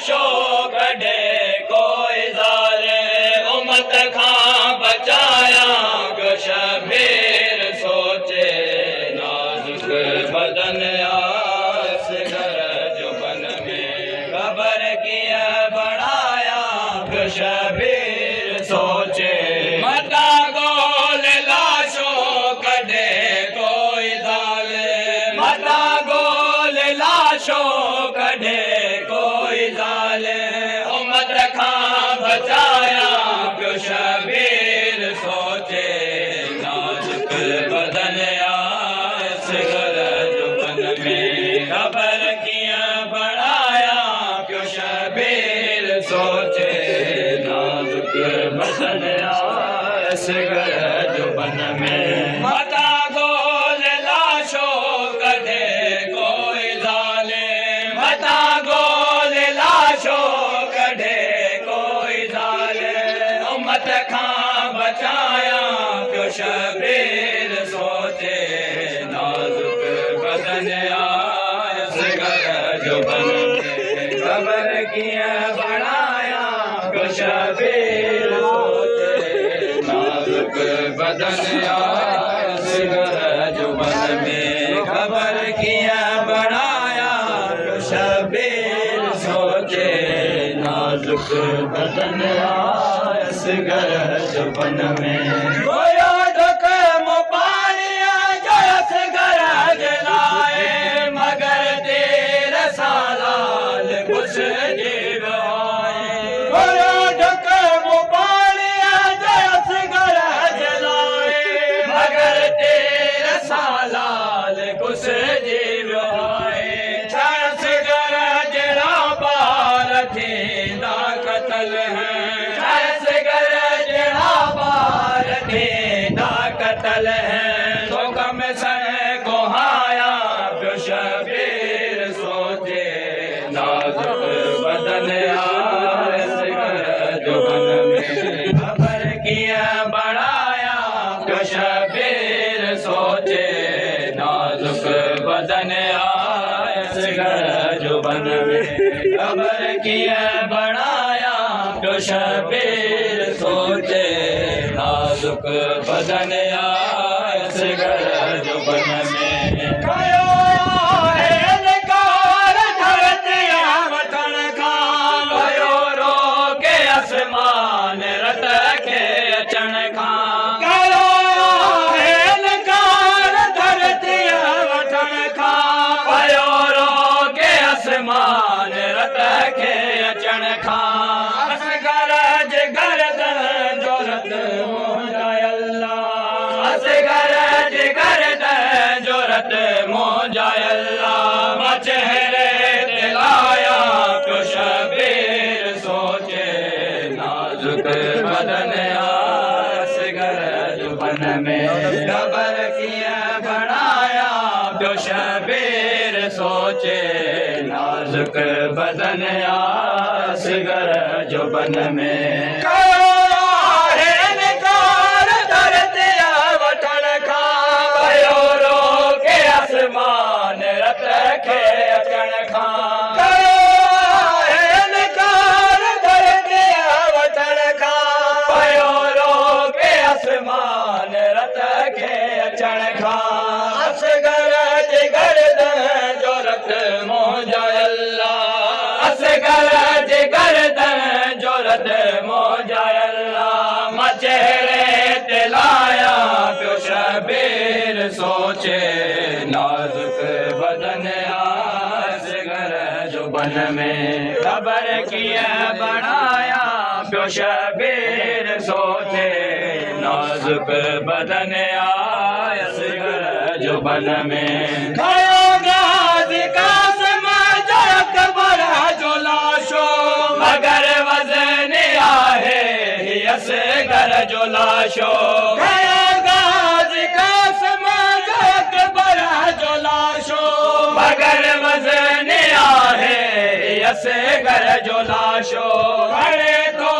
लाशो कढे कोई ज़ाले उम्मत खां बचाया ॿियो शबीर सोचे नाज़ुक बदन असगर जो बन में ख़बर कीअं बणाया ॿियो शबीर सोचे मता गोल लाशो कढे कोई ज़ाले मता गोल लाशो कढे कोई ज़ाले उम्मत खां बचाया ॿियो शबीर सोचे नाज़ुक बदन असगर जो बन में ख़बर कीअं बणाया ॿियो शबीर सोचे नाज़ुक बदन असगर जो बन में मता गोल लाशो कढे कोई ज़ाले मता गोल लाशो कढे कोई ज़ाले उम्मत खां बचाया ॿियो शबीर सोचे नाज़ुक बदन असगर जो बन में ख़बर कीअं बणाया ॿियो शबीर सोचे नाज़ुक बदन असगर जो बन में ख़बर कीअं बणाया ॿियो शबीर सोचे नाज़ुक बदन असगर जो बन में गोयो ढुक मुपाणीअ जो असगर जे लाइ मगर तेर सालाल गुज़िरी वियो आहे गोयो ढुक मुपाणीअ जो असगर जे लाइ मगर तेर सालाल गुज़िरी वियो आहे छा असगर जहिड़ा ॿार थींदा क़तल हैं छा असगर जहिड़ा ॿार थींदा क़तल हैं तो गम सहे कोहाया ॿियो शबीर सोचे नाज़ुक बदन असगर जो बन में ख़बर कीअं बणाया ॿियो शबीर सोचे नाज़ुक बदन असगर जो बन में ख़बर कीअं बणाया ॿियो शबीर सोचे नाज़ुक बदन असगर जो बन में कयो आहे इनकार धरतीअ वठण खां कयो रोके आसमान रत खे अचण खां कयो आहे इनकार धरतीअ वठण खां कयो रोके आसमान रत खे अचण खां असगर जे गर्दन जो रत मोजाए अल्लाह असगर जे गर्दन जो रत मोजाए अल्लाह मां चेहरे ते लाया ॿियो शबीर सोचे नाज़ुक बदन असगर जो बन में ख़बर कीअं बणाया ॿियो शबीर सोचे नाज़ुक बदन असगर जो बन में कयो आहे इनकार धरतीअ वठण खां कयो रोके आसमान रत खे अचण खां कयो आहे इनकार धरतीअ वठण खां कयो रोके आसमान रत खे अचण खां असगर जे गर्दन जो रत मोजाए अल्लाह असगर जे गर्दन जो रत मोजाए अल्लाह मां चेहरे ते लाया ॿियो शबीर सोचे नाज़ुक बदन असगर जो बन में ख़बर कीअं बणाया ॿियो शबीर सोचे नाज़ुक बदन असगर जो बन में खयो गाज़ी कासिम जो अकबर जो लाशो मगर वज़न आहे ही असगर जो लाशो खयो गाज़ी कासिम जो अकबर जो लाशो मगर वज़न आहे ही असगर जो लाशो खड़े तो